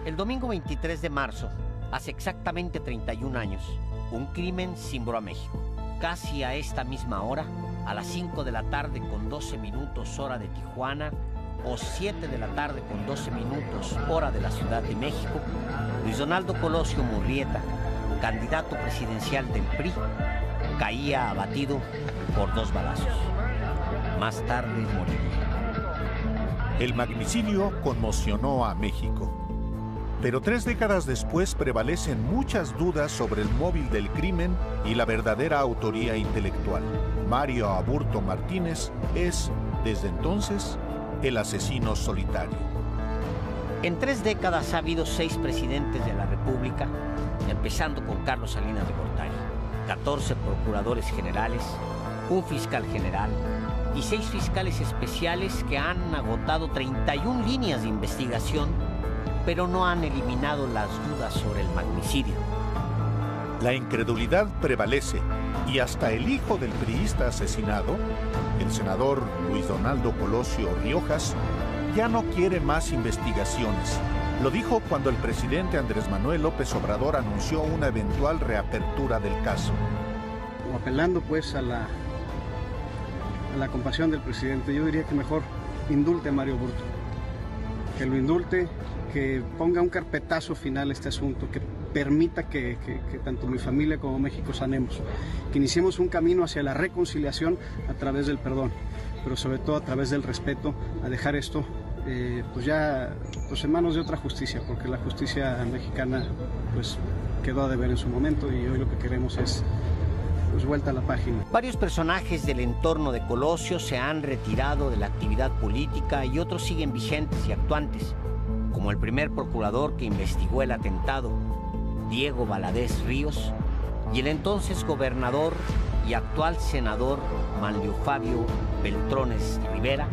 El domingo 23 de marzo, hace exactamente 31 años, un crimen cimbró a México. Casi a esta misma hora, a las 5 de la tarde con 12 minutos hora de Tijuana, o 7 de la tarde con 12 minutos hora de la Ciudad de México, Luis Donaldo Colosio Murrieta, candidato presidencial del PRI, caía abatido por 2 balazos. Más tarde moriría. El magnicidio conmocionó a México. Pero 3 décadas después prevalecen muchas dudas sobre el móvil del crimen y la verdadera autoría intelectual. Mario Aburto Martínez es, desde entonces, el asesino solitario. En 3 décadas ha habido 6 presidentes de la República, empezando con Carlos Salinas de Gortari, 14 procuradores generales, un fiscal general y 6 fiscales especiales que han agotado 31 líneas de investigación, pero no han eliminado las dudas sobre el magnicidio. La incredulidad prevalece y hasta el hijo del priista asesinado, el senador Luis Donaldo Colosio Riojas, ya no quiere más investigaciones. Lo dijo cuando el presidente Andrés Manuel López Obrador anunció una eventual reapertura del caso. Apelando pues a la compasión del presidente, yo diría que mejor indulte a Mario Aburto, que lo indulte, que ponga un carpetazo final a este asunto, que permita que tanto mi familia como México sanemos, que iniciemos un camino hacia la reconciliación a través del perdón, pero sobre todo a través del respeto, a dejar esto en manos de otra justicia, porque la justicia mexicana pues quedó a deber en su momento y hoy lo que queremos es vuelta a la página. Varios personajes del entorno de Colosio se han retirado de la actividad política y otros siguen vigentes y actuantes, como el primer procurador que investigó el atentado, Diego Valadez Ríos, y el entonces gobernador y actual senador Manlio Fabio Beltrones Rivera,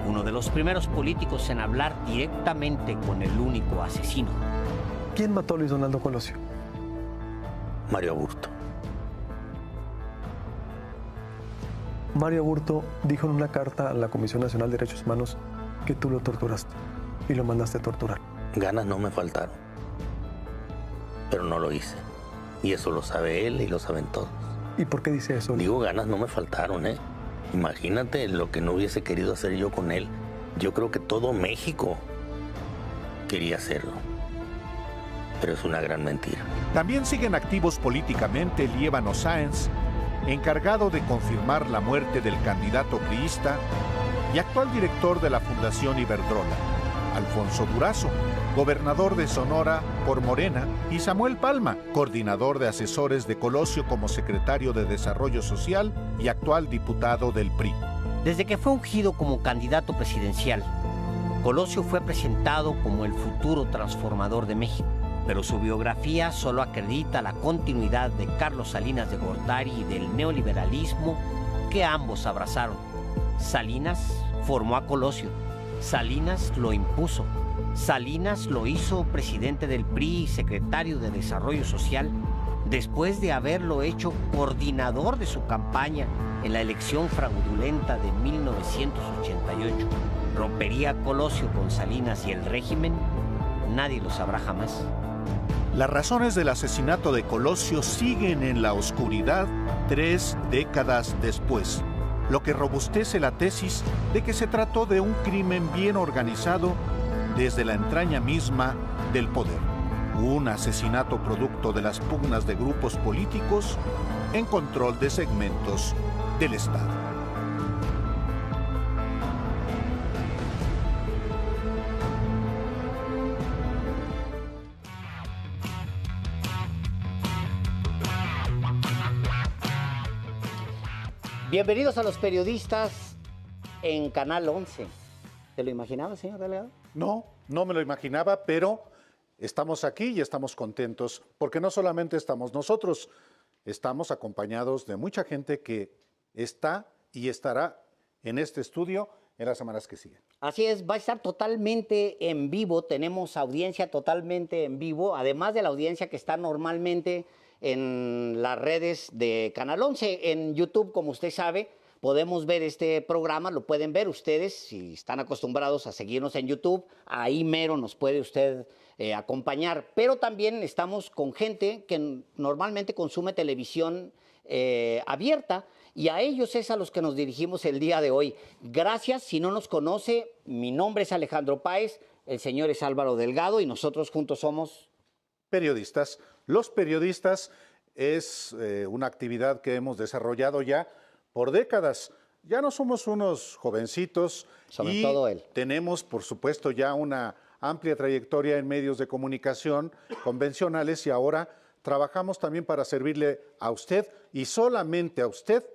uno de los primeros políticos en hablar directamente con el único asesino. ¿Quién mató a Luis Donaldo Colosio? Mario Aburto. Mario Aburto dijo en una carta a la Comisión Nacional de Derechos Humanos que tú lo torturaste y lo mandaste a torturar. Ganas no me faltaron, pero no lo hice. Y eso lo sabe él y lo saben todos. ¿Y por qué dice eso? Digo, ganas no me faltaron, ¿eh? Imagínate lo que no hubiese querido hacer yo con él. Yo creo que todo México quería hacerlo. Pero es una gran mentira. También siguen activos políticamente Líbano Sáenz, encargado de confirmar la muerte del candidato priista y actual director de la Fundación Iberdrola, Alfonso Durazo, gobernador de Sonora por Morena, y Samuel Palma, coordinador de asesores de Colosio como secretario de Desarrollo Social y actual diputado del PRI. Desde que fue ungido como candidato presidencial, Colosio fue presentado como el futuro transformador de México, pero su biografía solo acredita la continuidad de Carlos Salinas de Gortari y del neoliberalismo que ambos abrazaron. Salinas formó a Colosio, Salinas lo impuso, Salinas lo hizo presidente del PRI y secretario de Desarrollo Social, después de haberlo hecho coordinador de su campaña en la elección fraudulenta de 1988. ¿Rompería Colosio con Salinas y el régimen? Nadie lo sabrá jamás. Las razones del asesinato de Colosio siguen en la oscuridad 3 décadas después, lo que robustece la tesis de que se trató de un crimen bien organizado desde la entraña misma del poder. Un asesinato producto de las pugnas de grupos políticos en control de segmentos del Estado. Bienvenidos a Los Periodistas en Canal 11. ¿Te lo imaginaba, señor delegado? No, no me lo imaginaba, pero estamos aquí y estamos contentos, porque no solamente estamos nosotros, estamos acompañados de mucha gente que está y estará en este estudio en las semanas que siguen. Así es, va a estar totalmente en vivo, tenemos audiencia totalmente en vivo, además de la audiencia que está normalmente en las redes de Canal 11, en YouTube, como usted sabe, podemos ver este programa, lo pueden ver ustedes, si están acostumbrados a seguirnos en YouTube, ahí mero nos puede usted acompañar. Pero también estamos con gente que normalmente consume televisión abierta, y a ellos es a los que nos dirigimos el día de hoy. Gracias. Si no nos conoce, mi nombre es Alejandro Páez, el señor es Álvaro Delgado y nosotros juntos somos... Periodistas. Los periodistas es una actividad que hemos desarrollado ya por décadas. Ya no somos unos jovencitos. Sobre todo él. Tenemos, por supuesto, ya una amplia trayectoria en medios de comunicación convencionales y ahora trabajamos también para servirle a usted y solamente a usted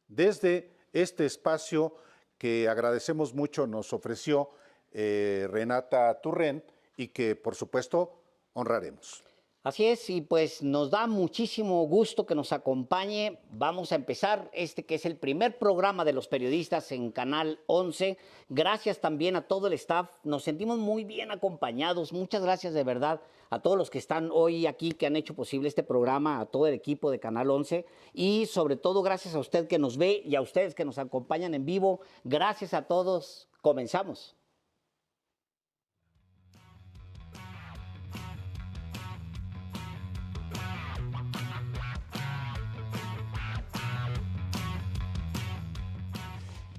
desde este espacio que agradecemos mucho nos ofreció Renata Turrent y que, por supuesto, honraremos. Así es, y pues nos da muchísimo gusto que nos acompañe. Vamos a empezar este que es el primer programa de los periodistas en Canal 11. Gracias también a todo el staff, nos sentimos muy bien acompañados. Muchas gracias de verdad a todos los que están hoy aquí, que han hecho posible este programa, a todo el equipo de Canal 11 y sobre todo gracias a usted que nos ve y a ustedes que nos acompañan en vivo. Gracias a todos. Comenzamos.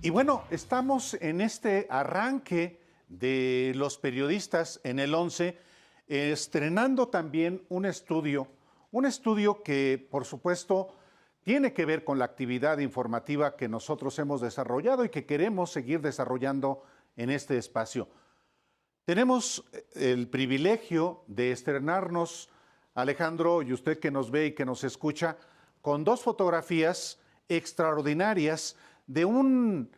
Y bueno, estamos en este arranque de los periodistas en el 11, estrenando también un estudio que, por supuesto, tiene que ver con la actividad informativa que nosotros hemos desarrollado y que queremos seguir desarrollando en este espacio. Tenemos el privilegio de estrenarnos, Alejandro, y usted que nos ve y que nos escucha, con dos fotografías extraordinarias de un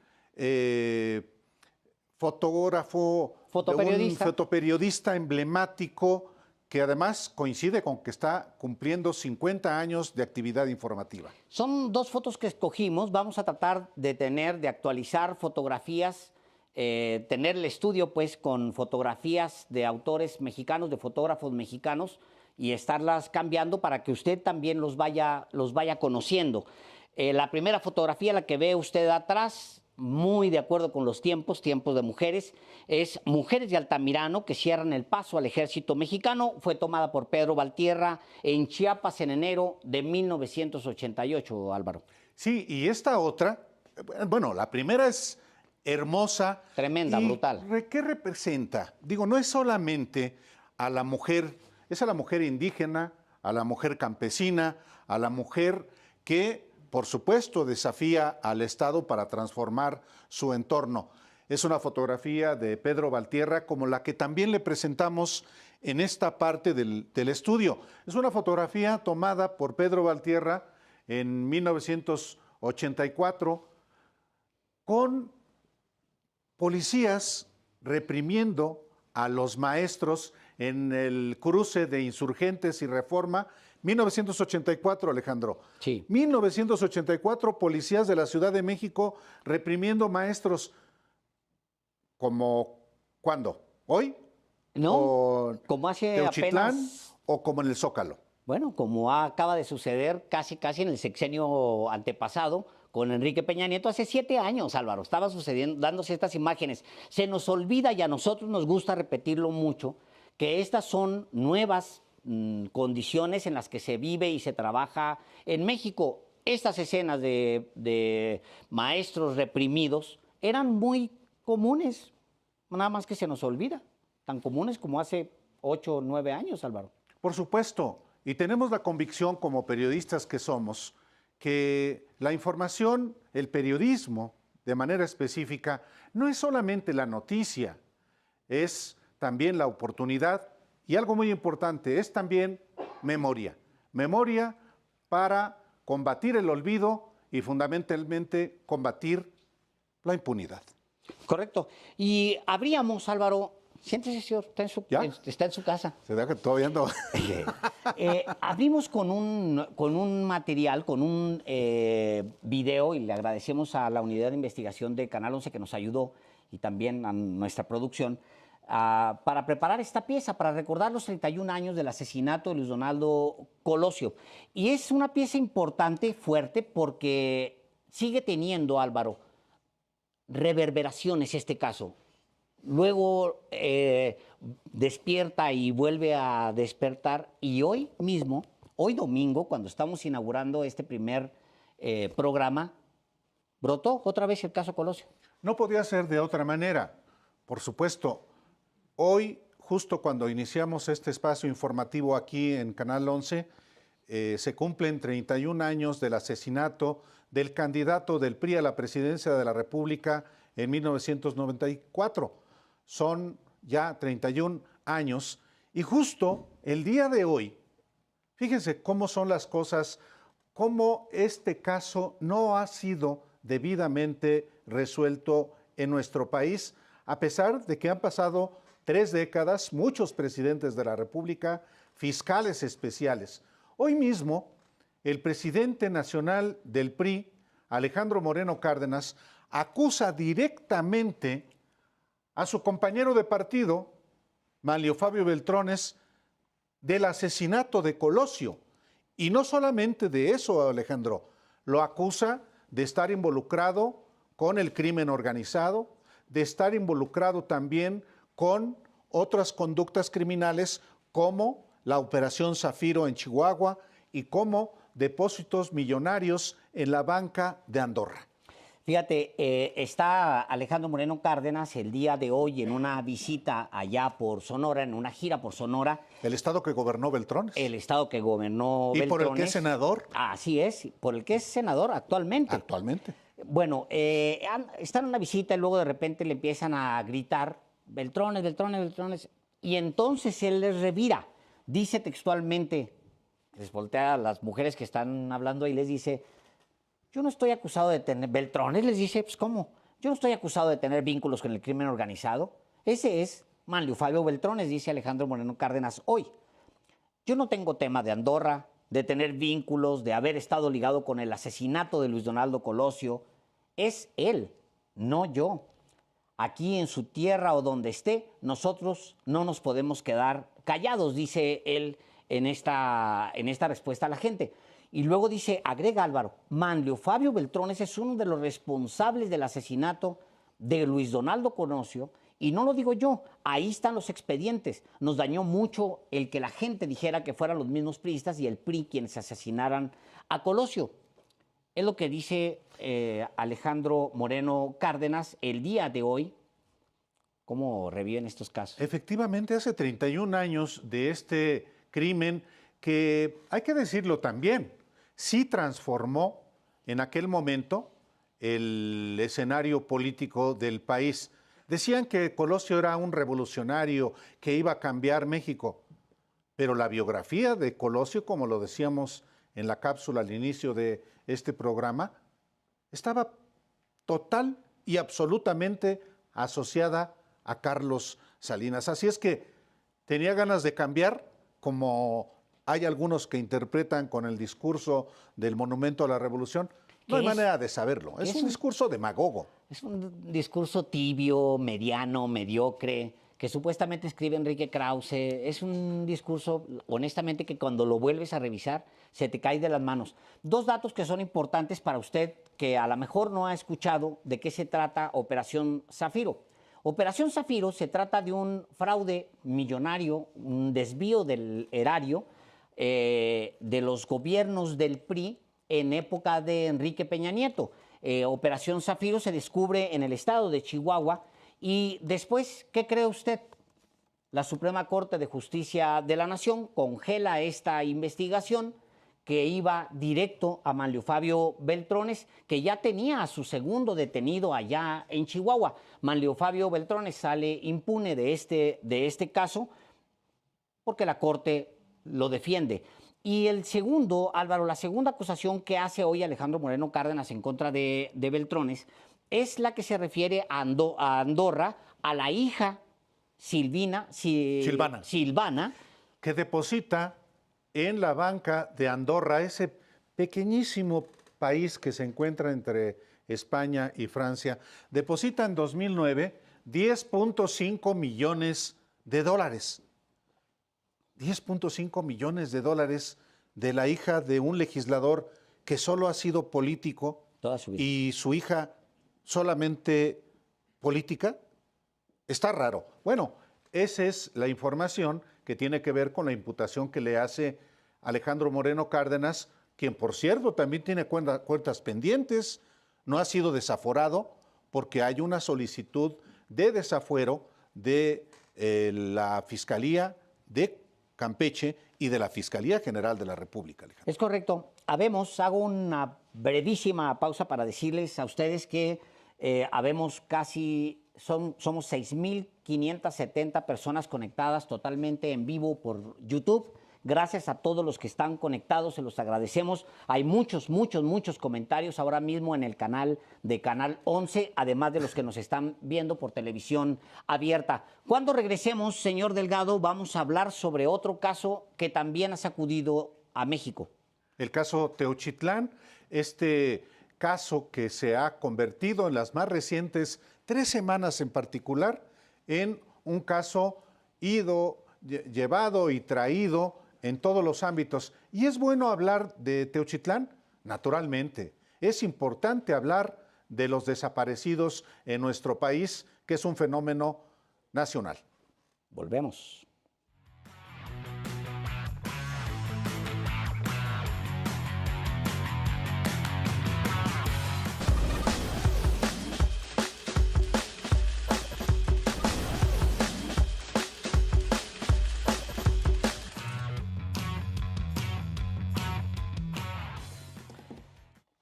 fotoperiodista emblemático que además coincide con que está cumpliendo 50 años de actividad informativa. Son dos fotos que escogimos. Vamos a tratar de actualizar fotografías, tener el estudio pues con fotografías de autores mexicanos, de fotógrafos mexicanos y estarlas cambiando para que usted también los vaya conociendo. La primera fotografía, la que ve usted atrás, muy de acuerdo con los tiempos de mujeres, es Mujeres de Altamirano que cierran el paso al ejército mexicano. Fue tomada por Pedro Valtierra en Chiapas en enero de 1988, Álvaro. Sí, y esta otra, bueno, la primera es hermosa. Tremenda, brutal. ¿Qué representa? Digo, no es solamente a la mujer, es a la mujer indígena, a la mujer campesina, a la mujer que, por supuesto, desafía al Estado para transformar su entorno. Es una fotografía de Pedro Valtierra, como la que también le presentamos en esta parte del estudio. Es una fotografía tomada por Pedro Valtierra en 1984 con policías reprimiendo a los maestros en el cruce de Insurgentes y Reforma. 1984, Alejandro. Sí. 1984, policías de la Ciudad de México reprimiendo maestros. ¿Como cuándo? ¿Hoy? No, como hace Teuchitlán, apenas... ¿o como en el Zócalo? Bueno, como acaba de suceder casi en el sexenio antepasado con Enrique Peña Nieto, hace 7 años, Álvaro, estaba sucediendo, dándose estas imágenes. Se nos olvida, y a nosotros nos gusta repetirlo mucho, que estas son nuevas condiciones en las que se vive y se trabaja en México. Estas escenas de maestros reprimidos eran muy comunes, nada más que se nos olvida, tan comunes como hace 8 o 9 años, Álvaro. Por supuesto, y tenemos la convicción como periodistas que somos, que la información, el periodismo, de manera específica, no es solamente la noticia, es también la oportunidad. Y algo muy importante, es también memoria. Memoria para combatir el olvido y fundamentalmente combatir la impunidad. Correcto. Y habríamos, Álvaro, siéntese, señor, está en su casa. Se da que todo viendo. Abrimos con un material, con un video, y le agradecemos a la unidad de investigación de Canal 11 que nos ayudó y también a nuestra producción, para preparar esta pieza, para recordar los 31 años del asesinato de Luis Donaldo Colosio. Y es una pieza importante, fuerte, porque sigue teniendo, Álvaro, reverberaciones este caso. luego despierta y vuelve a despertar. Y hoy mismo, hoy domingo, cuando estamos inaugurando este primer programa, brotó otra vez el caso Colosio. No podía ser de otra manera. Por supuesto, hoy, justo cuando iniciamos este espacio informativo aquí en Canal 11, se cumplen 31 años del asesinato del candidato del PRI a la presidencia de la República en 1994. Son ya 31 años y justo el día de hoy, fíjense cómo son las cosas, cómo este caso no ha sido debidamente resuelto en nuestro país, a pesar de que han pasado 3 décadas, muchos presidentes de la República, fiscales especiales. Hoy mismo, el presidente nacional del PRI, Alejandro Moreno Cárdenas, acusa directamente a su compañero de partido, Manlio Fabio Beltrones, del asesinato de Colosio. Y no solamente de eso, Alejandro, lo acusa de estar involucrado con el crimen organizado, de estar involucrado también con otras conductas criminales como la Operación Zafiro en Chihuahua y como depósitos millonarios en la banca de Andorra. Fíjate, está Alejandro Moreno Cárdenas el día de hoy en una visita allá por Sonora, en una gira por Sonora. El estado que gobernó Beltrones. El estado que gobernó Beltrones. ¿Y por el que es senador? Así es, por el que es senador actualmente. Actualmente. Bueno, están en una visita y luego de repente le empiezan a gritar Beltrones, Beltrones, Beltrones. Y entonces él les revira. Dice textualmente, les voltea a las mujeres que están hablando y les dice, yo no estoy acusado de tener, Beltrones les dice, pues ¿cómo? Yo no estoy acusado de tener vínculos con el crimen organizado. Ese es Manlio Fabio Beltrones, dice Alejandro Moreno Cárdenas hoy. Yo no tengo tema de Andorra, de tener vínculos, de haber estado ligado con el asesinato de Luis Donaldo Colosio. Es él, no yo. Aquí en su tierra o donde esté, nosotros no nos podemos quedar callados, dice él en esta respuesta a la gente. Y luego dice, agrega Álvaro, Manlio Fabio Beltrones es uno de los responsables del asesinato de Luis Donaldo Colosio, y no lo digo yo, ahí están los expedientes. Nos dañó mucho el que la gente dijera que fueran los mismos priistas y el PRI quienes asesinaran a Colosio. Es lo que dice Alejandro Moreno Cárdenas el día de hoy. ¿Cómo reviven estos casos? Efectivamente, hace 31 años de este crimen que, hay que decirlo también, sí transformó en aquel momento el escenario político del país. Decían que Colosio era un revolucionario que iba a cambiar México, pero la biografía de Colosio, como lo decíamos en la cápsula al inicio de este programa, estaba total y absolutamente asociada a Carlos Salinas. Así es que tenía ganas de cambiar, como hay algunos que interpretan con el discurso del Monumento a la Revolución. No hay manera de saberlo. Es un discurso demagogo. Es un discurso tibio, mediano, mediocre, que supuestamente escribe Enrique Krause. Es un discurso, honestamente, que cuando lo vuelves a revisar, se te cae de las manos. 2 datos que son importantes para usted, que a lo mejor no ha escuchado de qué se trata Operación Zafiro. Operación Zafiro se trata de un fraude millonario, un desvío del erario de los gobiernos del PRI en época de Enrique Peña Nieto. Operación Zafiro se descubre en el estado de Chihuahua y después, ¿qué cree usted? La Suprema Corte de Justicia de la Nación congela esta investigación que iba directo a Manlio Fabio Beltrones, que ya tenía a su segundo detenido allá en Chihuahua. Manlio Fabio Beltrones sale impune de este caso porque la Corte lo defiende. Y el segundo, Álvaro, la segunda acusación que hace hoy Alejandro Moreno Cárdenas en contra de Beltrones es la que se refiere a Andorra, a la hija Silvana, que deposita en la banca de Andorra, ese pequeñísimo país que se encuentra entre España y Francia, deposita en 2009 $10.5 millones. 10.5 millones de dólares de la hija de un legislador que solo ha sido político toda su vida. Y su hija solamente política. Está raro. Bueno, esa es la información que tiene que ver con la imputación que le hace Alejandro Moreno Cárdenas, quien por cierto también tiene cuentas pendientes, no ha sido desaforado porque hay una solicitud de desafuero de la Fiscalía de Campeche y de la Fiscalía General de la República, Alejandro. Es correcto. Hago una brevísima pausa para decirles a ustedes que somos 6,570 personas conectadas totalmente en vivo por YouTube. Gracias a todos los que están conectados, se los agradecemos. Hay muchos comentarios ahora mismo en el canal de Canal 11, además de los que nos están viendo por televisión abierta. Cuando regresemos, señor Delgado, vamos a hablar sobre otro caso que también ha sacudido a México. El caso Teochitlán, este caso que se ha convertido en las más recientes 3 semanas en particular en un caso llevado y traído en todos los ámbitos. ¿Y es bueno hablar de Teochitlán? Naturalmente. Es importante hablar de los desaparecidos en nuestro país, que es un fenómeno nacional. Volvemos.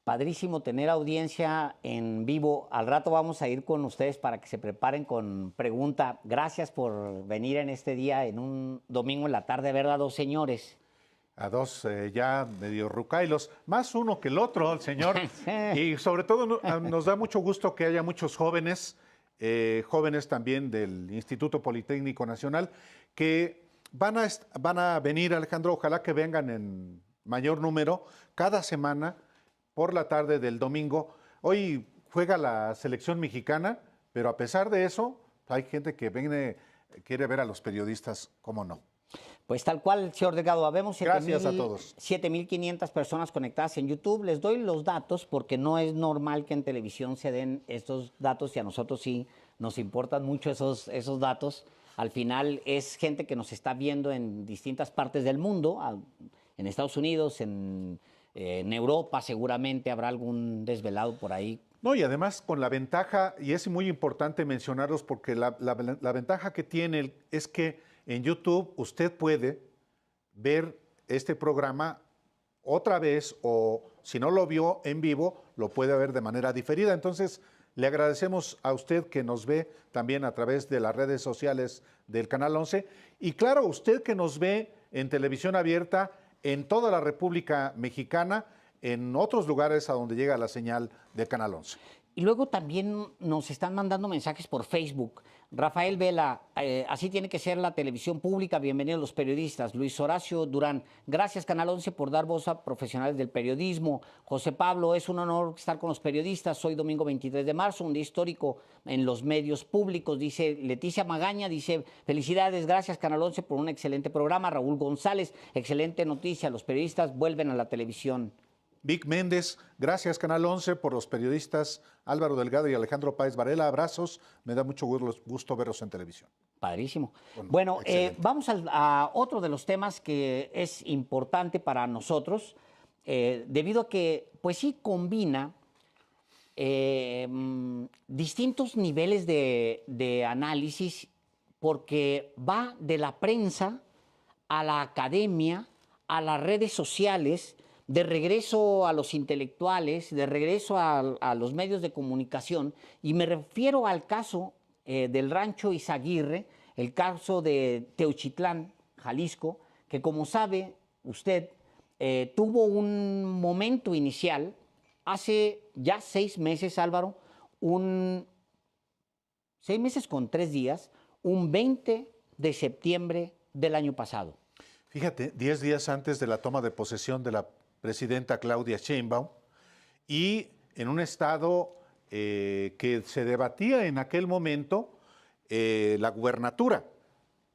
Padrísimo tener audiencia en vivo. Al rato vamos a ir con ustedes para que se preparen con pregunta. Gracias por venir en este día, en un domingo en la tarde, a ver a 2 señores. A 2 ya medio rucailos, más uno que el otro, el señor. Y sobre todo nos da mucho gusto que haya muchos jóvenes, jóvenes también del Instituto Politécnico Nacional, que van a venir, Alejandro, ojalá que vengan en mayor número cada semana por la tarde del domingo. Hoy juega la selección mexicana, pero a pesar de eso, hay gente que quiere ver a los periodistas, ¿cómo no? Pues tal cual, señor Delgado, habemos Gracias a todos. 7,500 personas conectadas en YouTube. Les doy los datos porque no es normal que en televisión se den estos datos y a nosotros sí nos importan mucho esos datos. Al final es gente que nos está viendo en distintas partes del mundo, en Estados Unidos, en Europa seguramente habrá algún desvelado por ahí. No, y además con la ventaja, y es muy importante mencionarlos porque la ventaja que tiene es que en YouTube usted puede ver este programa otra vez o si no lo vio en vivo, lo puede ver de manera diferida. Entonces, le agradecemos a usted que nos ve también a través de las redes sociales del Canal 11 y claro, usted que nos ve en televisión abierta en toda la República Mexicana, en otros lugares a donde llega la señal de Canal 11. Y luego también nos están mandando mensajes por Facebook. Rafael Vela, así tiene que ser la televisión pública, bienvenidos los periodistas. Luis Horacio Durán, gracias Canal 11 por dar voz a profesionales del periodismo. José Pablo, es un honor estar con los periodistas. Hoy domingo 23 de marzo, un día histórico en los medios públicos. Dice Leticia Magaña, dice felicidades, gracias Canal 11 por un excelente programa. Raúl González, excelente noticia, los periodistas vuelven a la televisión. Vic Méndez, gracias Canal 11 por los periodistas Álvaro Delgado y Alejandro Páez Varela, abrazos, me da mucho gusto verlos en televisión. Padrísimo. Bueno, vamos a otro de los temas que es importante para nosotros, debido a que, pues sí, combina distintos niveles de análisis, porque va de la prensa a la academia, a las redes sociales, de regreso a los intelectuales, de regreso a los medios de comunicación, y me refiero al caso del rancho Izaguirre, el caso de Teochitlán, Jalisco, que como sabe usted, tuvo un momento inicial hace ya 6 meses, Álvaro, 6 meses con 3 días, un 20 de septiembre del año pasado. Fíjate, 10 días antes de la toma de posesión de la presidenta Claudia Sheinbaum, y en un estado que se debatía en aquel momento la gubernatura.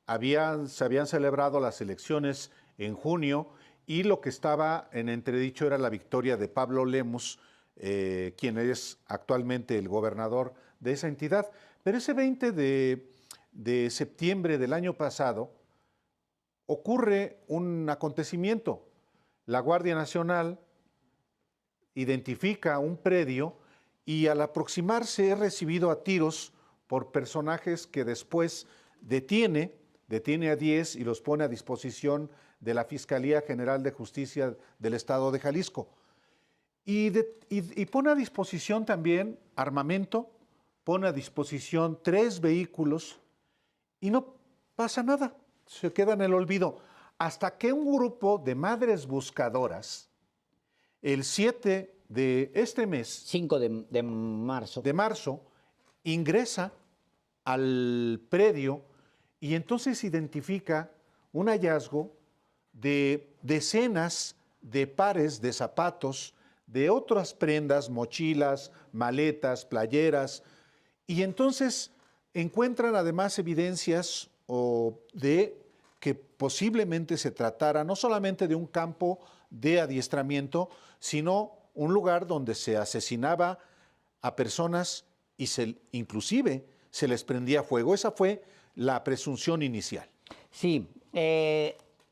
Se habían celebrado las elecciones en junio y lo que estaba en entredicho era la victoria de Pablo Lemus, quien es actualmente el gobernador de esa entidad. Pero ese 20 de de septiembre del año pasado, ocurre un acontecimiento. La Guardia Nacional identifica un predio y al aproximarse es recibido a tiros por personajes que después detiene a 10 y los pone a disposición de la Fiscalía General de Justicia del Estado de Jalisco. Y pone a disposición también armamento, pone a disposición 3 vehículos y no pasa nada, se queda en el olvido. Hasta que un grupo de madres buscadoras, el 7 de este mes, 5 de marzo, ingresa al predio y entonces identifica un hallazgo de decenas de pares de zapatos, de otras prendas, mochilas, maletas, playeras, y entonces encuentran además evidencias de que posiblemente se tratara no solamente de un campo de adiestramiento, sino un lugar donde se asesinaba a personas y inclusive se les prendía fuego. Esa fue la presunción inicial. Sí,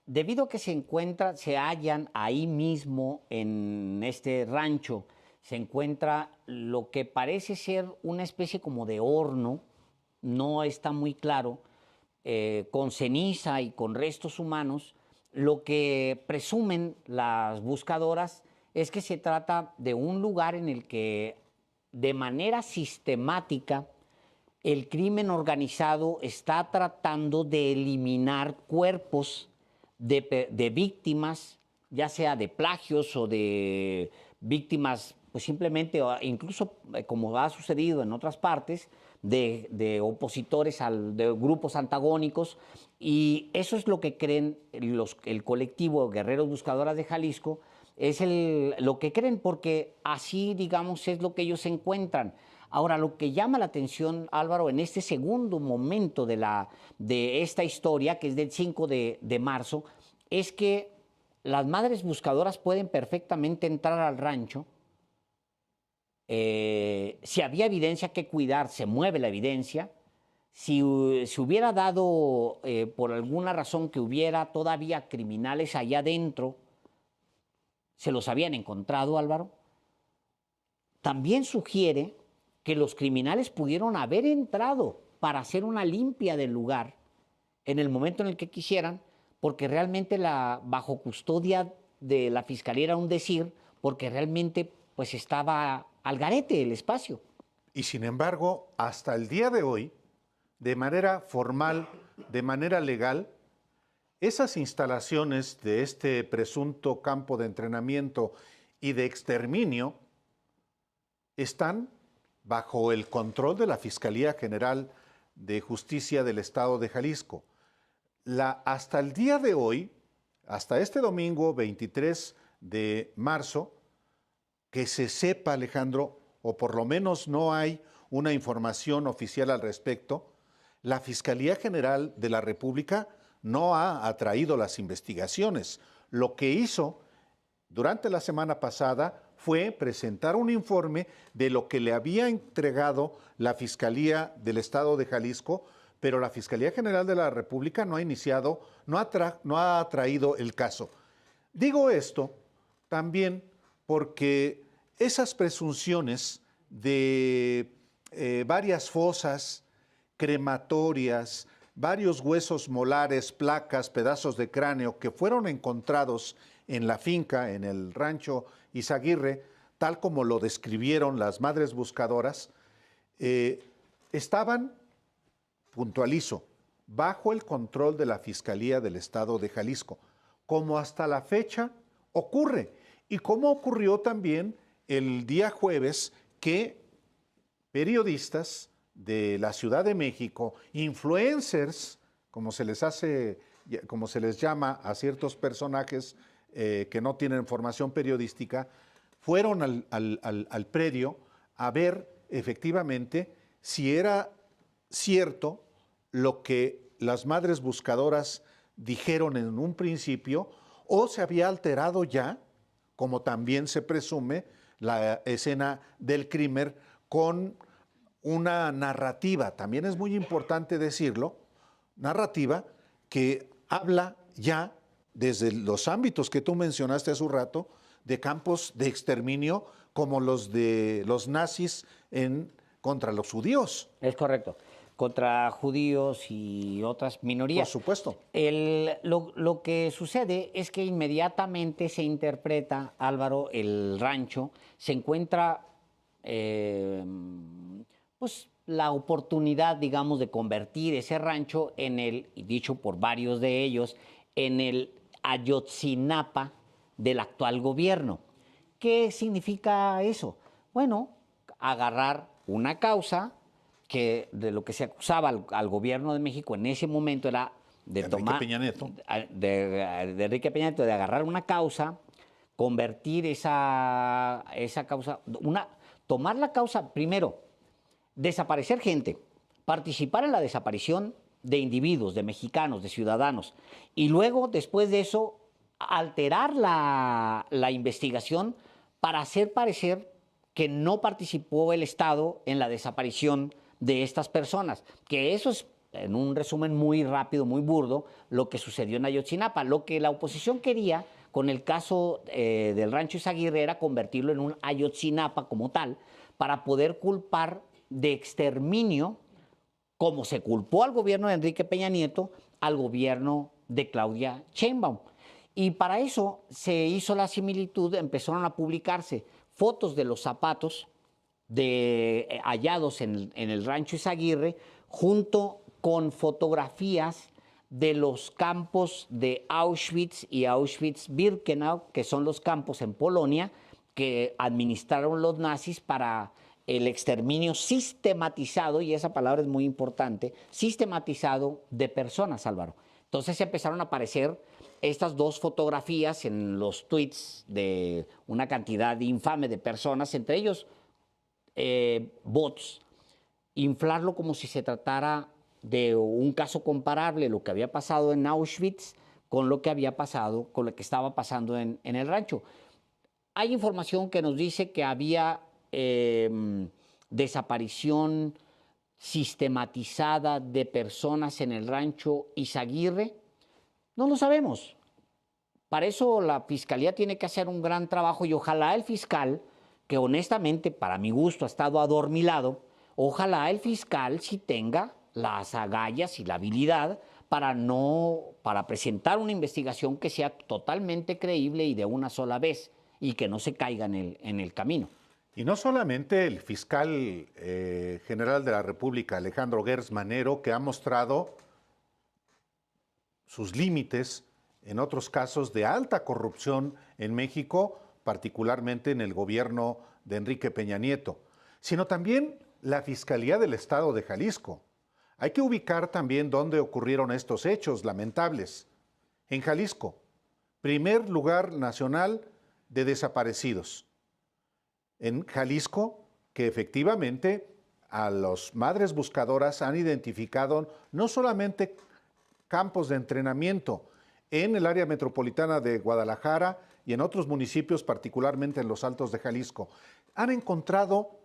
debido a que se hallan ahí mismo en este rancho, se encuentra lo que parece ser una especie como de horno, no está muy claro, con ceniza y con restos humanos. Lo que presumen las buscadoras es que se trata de un lugar en el que de manera sistemática el crimen organizado está tratando de eliminar cuerpos de víctimas, ya sea de plagios o de víctimas, pues simplemente, incluso como ha sucedido en otras partes, de opositores, de grupos antagónicos, y eso es lo que creen el colectivo Guerreros Buscadoras de Jalisco, es lo que creen, porque así, digamos, es lo que ellos encuentran. Ahora, lo que llama la atención, Álvaro, en este segundo momento de esta historia, que es del 5 de marzo, es que las madres buscadoras pueden perfectamente entrar al rancho. Si había evidencia que cuidar, se mueve la evidencia. Si hubiera dado, por alguna razón, que hubiera todavía criminales allá adentro, se los habían encontrado, Álvaro. También sugiere que los criminales pudieron haber entrado para hacer una limpia del lugar en el momento en el que quisieran, porque realmente bajo custodia de la Fiscalía era un decir, porque realmente pues estaba al garete el espacio. Y sin embargo, hasta el día de hoy, de manera formal, de manera legal, esas instalaciones de este presunto campo de entrenamiento y de exterminio están bajo el control de la Fiscalía General de Justicia del Estado de Jalisco. Hasta el día de hoy, hasta este domingo 23 de marzo, que se sepa, Alejandro, o por lo menos no hay una información oficial al respecto, la Fiscalía General de la República no ha atraído las investigaciones. Lo que hizo durante la semana pasada fue presentar un informe de lo que le había entregado la Fiscalía del Estado de Jalisco, pero la Fiscalía General de la República no ha traído el caso. Digo esto también porque esas presunciones de varias fosas crematorias, varios huesos molares, placas, pedazos de cráneo que fueron encontrados en la finca, en el rancho Izaguirre, tal como lo describieron las madres buscadoras, estaban, puntualizo, bajo el control de la Fiscalía del Estado de Jalisco, como hasta la fecha ocurre, y como ocurrió también el día jueves que periodistas de la Ciudad de México, influencers, como se les llama a ciertos personajes que no tienen formación periodística, fueron al predio a ver efectivamente si era cierto lo que las madres buscadoras dijeron en un principio o se había alterado ya, como también se presume, la escena del crimen con una narrativa, también es muy importante decirlo, narrativa que habla ya desde los ámbitos que tú mencionaste hace un rato, de campos de exterminio como los de los nazis contra los judíos. Es correcto. Contra judíos y otras minorías. Por supuesto. Lo que sucede es que inmediatamente se interpreta, Álvaro, el rancho, se encuentra pues la oportunidad, digamos, de convertir ese rancho en el, y dicho por varios de ellos, en el Ayotzinapa del actual gobierno. ¿Qué significa eso? Bueno, agarrar una causa que de lo que se acusaba al gobierno de México en ese momento era de tomar Peña Nieto. de Enrique Peña Nieto, de agarrar una causa, convertir esa causa, tomar la causa, primero, desaparecer gente, participar en la desaparición de individuos, de mexicanos, de ciudadanos, y luego, después de eso, alterar la investigación para hacer parecer que no participó el Estado en la desaparición de estas personas, que eso es, en un resumen muy rápido, muy burdo, lo que sucedió en Ayotzinapa. Lo que la oposición quería con el caso del Rancho Izaguirre era convertirlo en un Ayotzinapa como tal, para poder culpar de exterminio, como se culpó al gobierno de Enrique Peña Nieto, al gobierno de Claudia Sheinbaum. Y para eso se hizo la similitud, empezaron a publicarse fotos de los zapatos hallados en el Rancho Izaguirre, junto con fotografías de los campos de Auschwitz y Auschwitz-Birkenau, que son los campos en Polonia que administraron los nazis para el exterminio sistematizado, y esa palabra es muy importante, sistematizado de personas, Álvaro. Entonces empezaron a aparecer estas dos fotografías en los tweets de una cantidad infame de personas, entre ellos bots, inflarlo como si se tratara de un caso comparable, lo que había pasado en Auschwitz con lo que había pasado, con lo que estaba pasando en el rancho. Hay información que nos dice que había desaparición sistematizada de personas en el Rancho Izaguirre. No lo sabemos. Para eso la Fiscalía tiene que hacer un gran trabajo, y ojalá el fiscal, que honestamente para mi gusto ha estado adormilado, ojalá el fiscal sí tenga las agallas y la habilidad para presentar una investigación que sea totalmente creíble y de una sola vez, y que no se caiga en el camino. Y no solamente el fiscal general de la República, Alejandro Gertz Manero, que ha mostrado sus límites en otros casos de alta corrupción en México, particularmente en el gobierno de Enrique Peña Nieto, sino también la Fiscalía del Estado de Jalisco. Hay que ubicar también dónde ocurrieron estos hechos lamentables. En Jalisco, primer lugar nacional de desaparecidos. En Jalisco, que efectivamente a las madres buscadoras han identificado no solamente campos de entrenamiento en el área metropolitana de Guadalajara y en otros municipios, particularmente en los Altos de Jalisco, han encontrado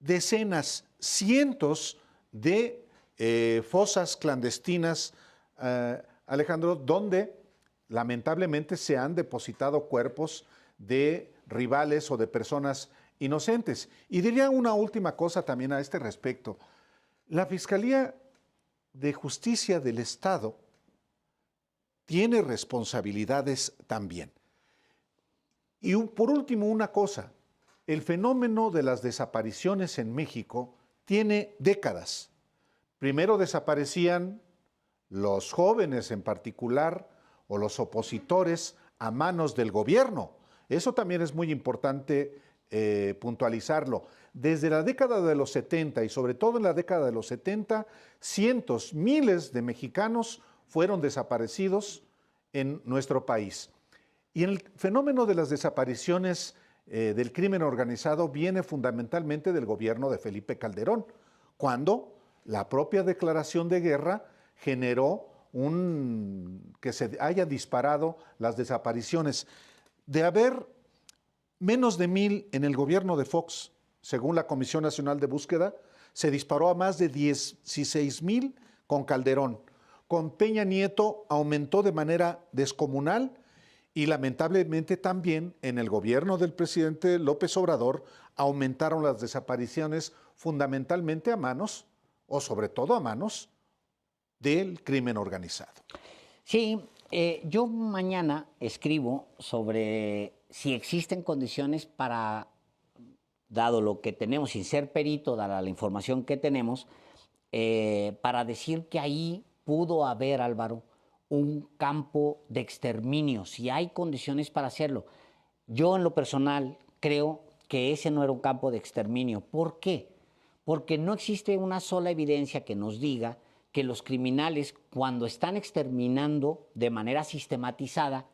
decenas, cientos de fosas clandestinas, Alejandro, donde lamentablemente se han depositado cuerpos de rivales o de personas inocentes. Y diría una última cosa también a este respecto. La Fiscalía de Justicia del Estado tiene responsabilidades también. Y por último, una cosa, el fenómeno de las desapariciones en México tiene décadas. Primero desaparecían los jóvenes en particular o los opositores a manos del gobierno. Eso también es muy importante puntualizarlo. Desde la década de los 70 y sobre todo en la década de los 70, cientos, miles de mexicanos fueron desaparecidos en nuestro país. Y el fenómeno de las desapariciones del crimen organizado viene fundamentalmente del gobierno de Felipe Calderón, cuando la propia declaración de guerra generó que se haya disparado las desapariciones. De haber menos de 1000 en el gobierno de Fox, según la Comisión Nacional de Búsqueda, se disparó a más de 16,000 con Calderón. Con Peña Nieto aumentó de manera descomunal y lamentablemente también en el gobierno del presidente López Obrador aumentaron las desapariciones fundamentalmente a manos, o sobre todo a manos, del crimen organizado. Sí, yo mañana escribo sobre si existen condiciones para, dado lo que tenemos, sin ser perito, dada la información que tenemos, para decir que ahí pudo haber, Álvaro, un campo de exterminio, si hay condiciones para hacerlo. Yo en lo personal creo que ese no era un campo de exterminio. ¿Por qué? Porque no existe una sola evidencia que nos diga que los criminales, cuando están exterminando de manera sistematizada,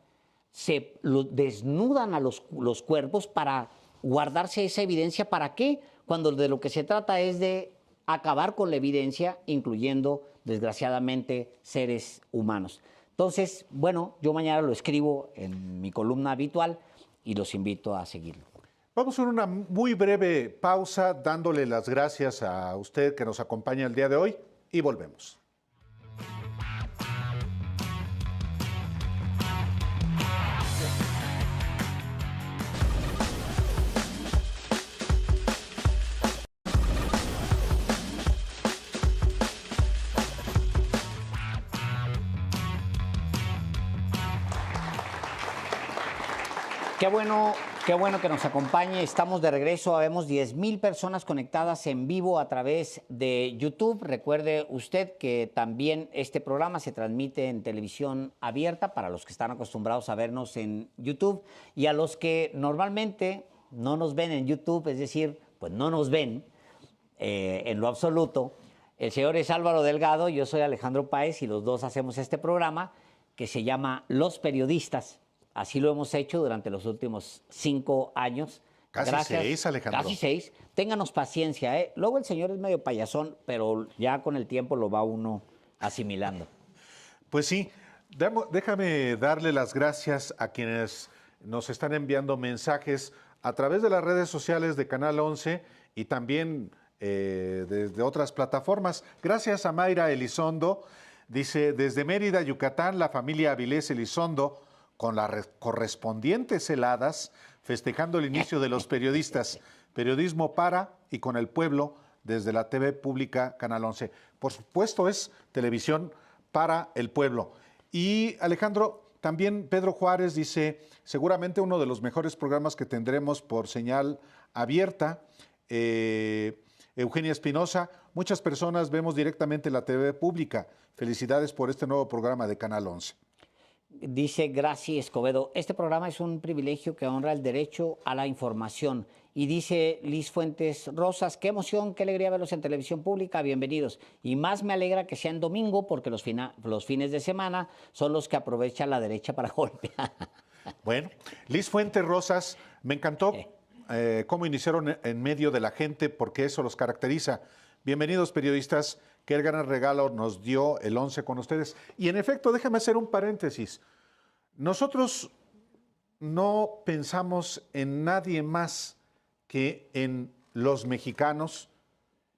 desnudan a los cuerpos para guardarse esa evidencia. ¿Para qué? Cuando de lo que se trata es de acabar con la evidencia, incluyendo, desgraciadamente, seres humanos. Entonces, bueno, yo mañana lo escribo en mi columna habitual y los invito a seguirlo. Vamos a una muy breve pausa, dándole las gracias a usted que nos acompaña el día de hoy y volvemos. Qué bueno que nos acompañe. Estamos de regreso. Habemos 10,000 personas conectadas en vivo a través de YouTube. Recuerde usted que también este programa se transmite en televisión abierta para los que están acostumbrados a vernos en YouTube y a los que normalmente no nos ven en YouTube, es decir, pues no nos ven en lo absoluto. El señor es Álvaro Delgado, yo soy Alejandro Páez y los dos hacemos este programa que se llama Los Periodistas. Así lo hemos hecho durante los últimos 5 años. Casi Gracias. 6, Alejandro. Casi 6. Ténganos paciencia, ¿eh? Luego el señor es medio payasón, pero ya con el tiempo lo va uno asimilando. Pues sí, déjame darle las gracias a quienes nos están enviando mensajes a través de las redes sociales de Canal 11 y también desde otras plataformas. Gracias a Mayra Elizondo. Dice, desde Mérida, Yucatán, la familia Avilés Elizondo, con las correspondientes heladas, festejando el inicio de los periodistas. Periodismo para y con el pueblo desde la TV pública Canal 11. Por supuesto, es televisión para el pueblo. Y Alejandro, también Pedro Juárez dice, seguramente uno de los mejores programas que tendremos por señal abierta. Eugenia Espinosa, muchas personas vemos directamente la TV pública. Felicidades por este nuevo programa de Canal 11. Dice Graci Escobedo, este programa es un privilegio que honra el derecho a la información. Y dice Liz Fuentes Rosas, qué emoción, qué alegría verlos en televisión pública, bienvenidos. Y más me alegra que sea en domingo porque los fines de semana son los que aprovecha la derecha para golpear. Bueno, Liz Fuentes Rosas, me encantó cómo iniciaron en medio de la gente porque eso los caracteriza. Bienvenidos periodistas, qué gran regalo nos dio el 11 con ustedes. Y en efecto, déjame hacer un paréntesis. Nosotros no pensamos en nadie más que en los mexicanos,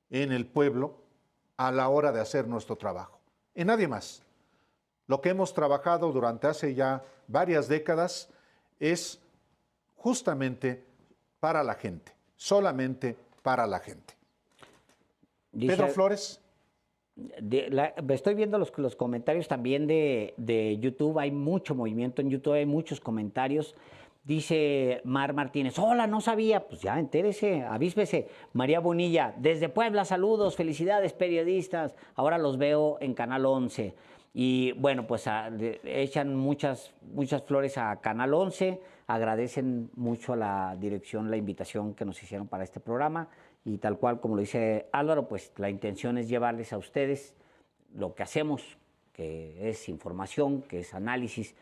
en el pueblo, a la hora de hacer nuestro trabajo. En nadie más. Lo que hemos trabajado durante hace ya varias décadas es justamente para la gente, solamente para la gente. Dice, Pedro Flores. Estoy viendo los comentarios también de YouTube, hay mucho movimiento en YouTube, hay muchos comentarios. Dice Mar Martínez, hola, no sabía, pues ya entérese, avíspese. María Bonilla, desde Puebla, saludos, felicidades periodistas, ahora los veo en Canal 11. Y bueno, pues echan muchas flores a Canal 11, agradecen mucho a la dirección la invitación que nos hicieron para este programa. Y tal cual, como lo dice Álvaro, pues la intención es llevarles a ustedes lo que hacemos, que es información, que es análisis.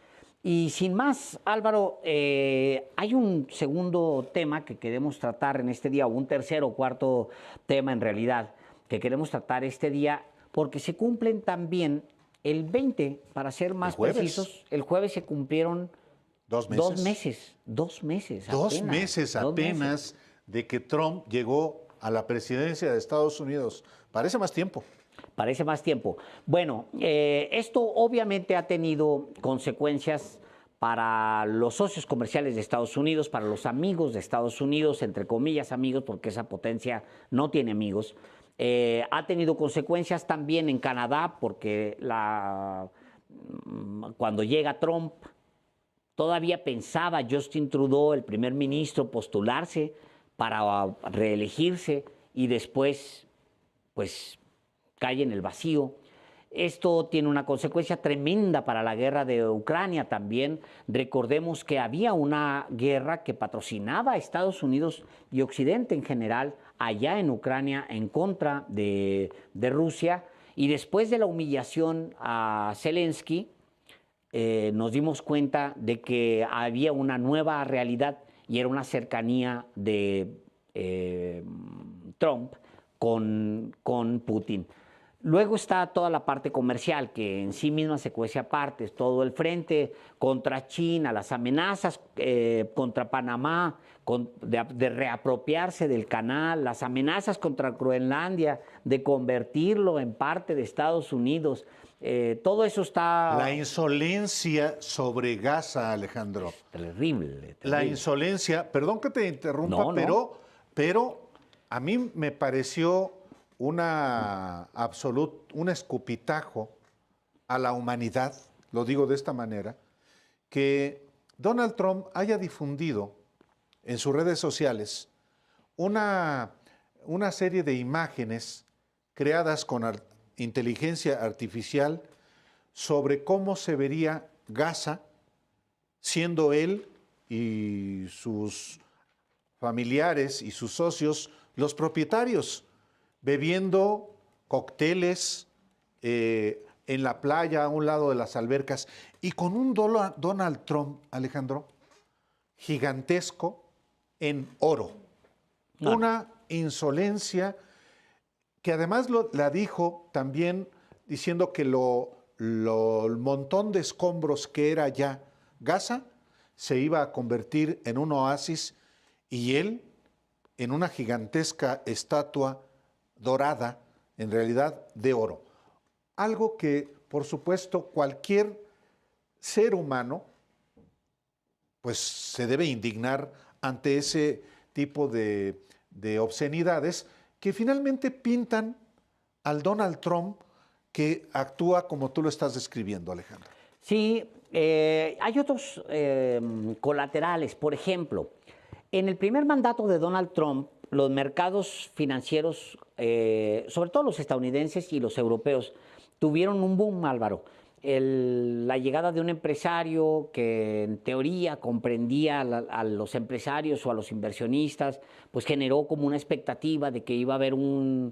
Y sin más, Álvaro, hay un segundo tema que queremos tratar en este día, o un tercer o cuarto tema en realidad, que queremos tratar este día, porque se cumplen también el 20, para ser más precisos, el jueves se cumplieron 2 meses. 2 meses. 2 meses. 2 meses apenas de que Trump llegó a la presidencia de Estados Unidos. Parece más tiempo. Parece más tiempo. Bueno, esto obviamente ha tenido consecuencias para los socios comerciales de Estados Unidos, para los amigos de Estados Unidos, entre comillas amigos, porque esa potencia no tiene amigos. Ha tenido consecuencias también en Canadá, porque cuando llega Trump, todavía pensaba Justin Trudeau, el primer ministro, postularse para reelegirse y después, pues, cae en el vacío. Esto tiene una consecuencia tremenda para la guerra de Ucrania también. Recordemos que había una guerra que patrocinaba a Estados Unidos y Occidente en general allá en Ucrania en contra de Rusia. Y después de la humillación a Zelensky, nos dimos cuenta de que había una nueva realidad y era una cercanía de Trump con Putin. Luego está toda la parte comercial, que en sí misma se cuece aparte, todo el frente contra China, las amenazas contra Panamá, de reapropiarse del canal, las amenazas contra Groenlandia, de convertirlo en parte de Estados Unidos. Todo eso está... La insolencia sobre Gaza, Alejandro. Terrible. La insolencia, perdón que te interrumpa, pero a mí me pareció un escupitajo a la humanidad, lo digo de esta manera, que Donald Trump haya difundido en sus redes sociales una serie de imágenes creadas con inteligencia artificial sobre cómo se vería Gaza siendo él y sus familiares y sus socios los propietarios, bebiendo cócteles en la playa a un lado de las albercas y con un Donald Trump, Alejandro, gigantesco en oro. Una insolencia que además la dijo también diciendo que el montón de escombros que era ya Gaza se iba a convertir en un oasis y él en una gigantesca estatua dorada, en realidad de oro. Algo que, por supuesto, cualquier ser humano pues se debe indignar ante ese tipo de obscenidades que finalmente pintan al Donald Trump que actúa como tú lo estás describiendo, Alejandro. Sí, hay otros colaterales. Por ejemplo, en el primer mandato de Donald Trump, los mercados financieros, sobre todo los estadounidenses y los europeos, tuvieron un boom, Álvaro. La llegada de un empresario que en teoría comprendía a los empresarios o a los inversionistas, pues generó como una expectativa de que iba a haber una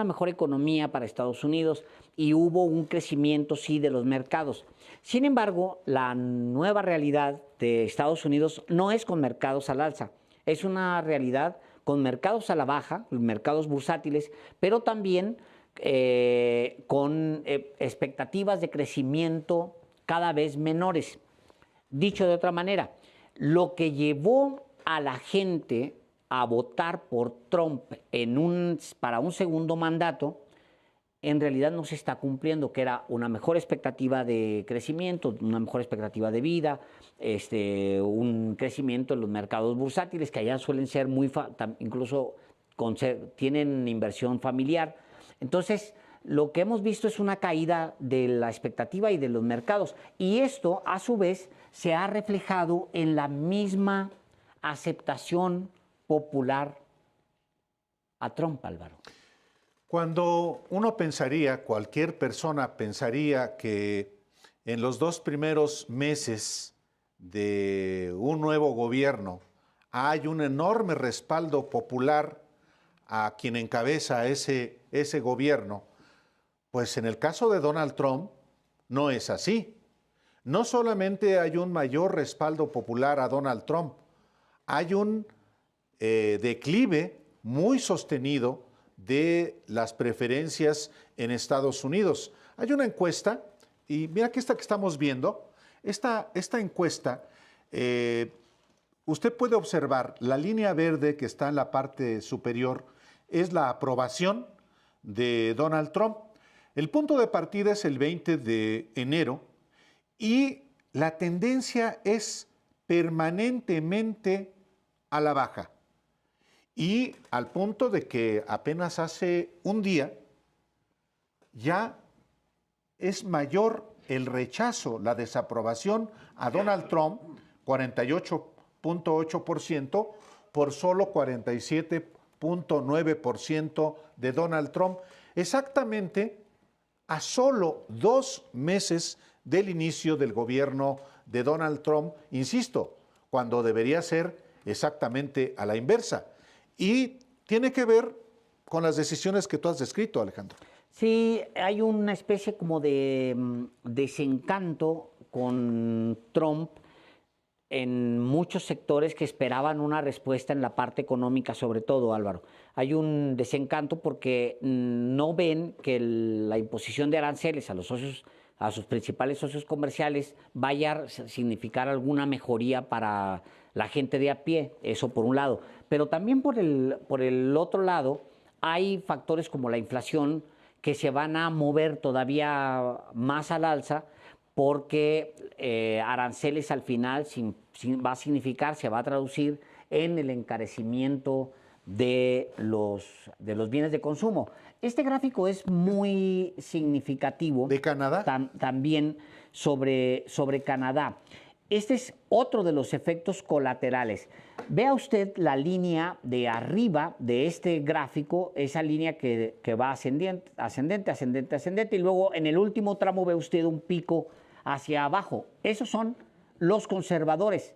mejor economía para Estados Unidos y hubo un crecimiento, sí, de los mercados. Sin embargo, la nueva realidad de Estados Unidos no es con mercados al alza, es una realidad con mercados a la baja, mercados bursátiles, pero también con expectativas de crecimiento cada vez menores. Dicho de otra manera, lo que llevó a la gente a votar por Trump para un segundo mandato, en realidad no se está cumpliendo, que era una mejor expectativa de crecimiento, una mejor expectativa de vida, un crecimiento en los mercados bursátiles, que allá suelen ser incluso tienen inversión familiar. Entonces, lo que hemos visto es una caída de la expectativa y de los mercados. Y esto, a su vez, se ha reflejado en la misma aceptación popular a Trump, Álvaro. Cuando uno pensaría, cualquier persona pensaría que en los 2 primeros meses de un nuevo gobierno hay un enorme respaldo popular a quien encabeza ese gobierno, pues en el caso de Donald Trump no es así. No solamente hay un mayor respaldo popular a Donald Trump, hay un declive muy sostenido de las preferencias en Estados Unidos. Hay una encuesta, y mira que esta que estamos viendo, esta encuesta, usted puede observar la línea verde que está en la parte superior, es la aprobación de Donald Trump. El punto de partida es el 20 de enero y la tendencia es permanentemente a la baja. Y al punto de que apenas hace un día ya es mayor el rechazo, la desaprobación a Donald Trump, 48.8% por solo 47.9% de Donald Trump, exactamente a solo 2 meses del inicio del gobierno de Donald Trump, insisto, cuando debería ser exactamente a la inversa. Y tiene que ver con las decisiones que tú has descrito, Alejandro. Sí, hay una especie como de desencanto con Trump en muchos sectores que esperaban una respuesta en la parte económica, sobre todo, Álvaro. Hay un desencanto porque no ven que la imposición de aranceles a los socios, a sus principales socios comerciales, vaya a significar alguna mejoría para la gente de a pie, eso por un lado. Pero también por el otro lado, hay factores como la inflación que se van a mover todavía más al alza, porque aranceles al final va a significar, se va a traducir en el encarecimiento de los bienes de consumo. Este gráfico es muy significativo. ¿De Canadá? También sobre Canadá. Este es otro de los efectos colaterales. Vea usted la línea de arriba de este gráfico, esa línea que va ascendente, ascendente, ascendente, ascendente, y luego en el último tramo ve usted un pico hacia abajo. Esos son los conservadores.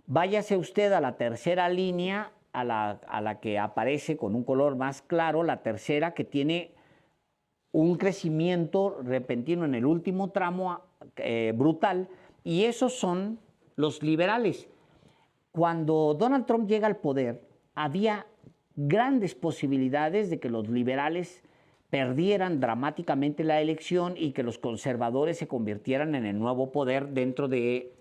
Váyase usted a la tercera línea, a la que aparece con un color más claro, la tercera, que tiene un crecimiento repentino en el último tramo brutal, y esos son los liberales. Cuando Donald Trump llega al poder, había grandes posibilidades de que los liberales perdieran dramáticamente la elección y que los conservadores se convirtieran en el nuevo poder dentro de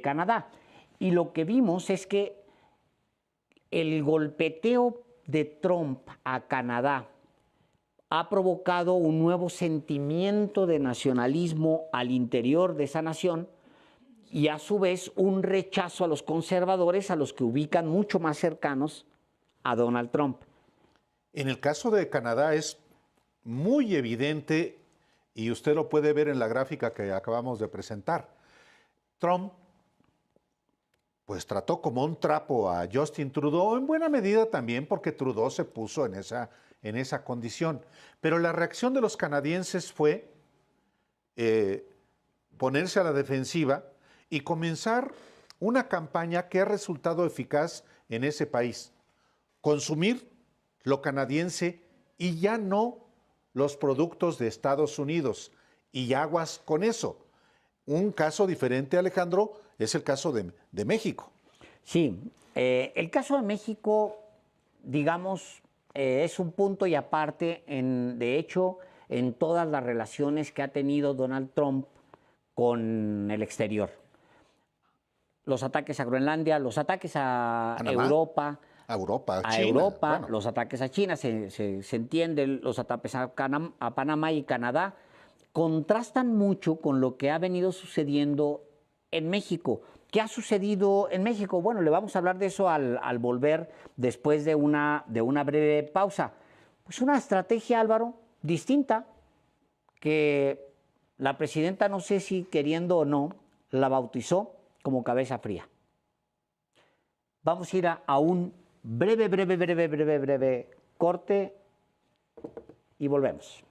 Canadá. Y lo que vimos es que el golpeteo de Trump a Canadá ha provocado un nuevo sentimiento de nacionalismo al interior de esa nación y a su vez un rechazo a los conservadores, a los que ubican mucho más cercanos a Donald Trump. En el caso de Canadá es muy evidente, y usted lo puede ver en la gráfica que acabamos de presentar. Trump pues trató como un trapo a Justin Trudeau, en buena medida también porque Trudeau se puso en esa condición. Pero la reacción de los canadienses fue ponerse a la defensiva y comenzar una campaña que ha resultado eficaz en ese país. Consumir lo canadiense y ya no los productos de Estados Unidos. Y aguas con eso. Un caso diferente, Alejandro, es el caso de México. Sí, el caso de México, digamos, es un punto y aparte, de hecho, en todas las relaciones que ha tenido Donald Trump con el exterior. Los ataques a Groenlandia, los ataques a Panamá, Europa, China, Europa, bueno. los ataques a China, se entiende, los ataques a Panamá y Canadá, contrastan mucho con lo que ha venido sucediendo en México. ¿Qué ha sucedido en México? Bueno, le vamos a hablar de eso al volver después de una breve pausa. Pues una estrategia, Álvaro, distinta, que la presidenta, no sé si queriendo o no, la bautizó como cabeza fría. Vamos a ir a un breve corte y volvemos.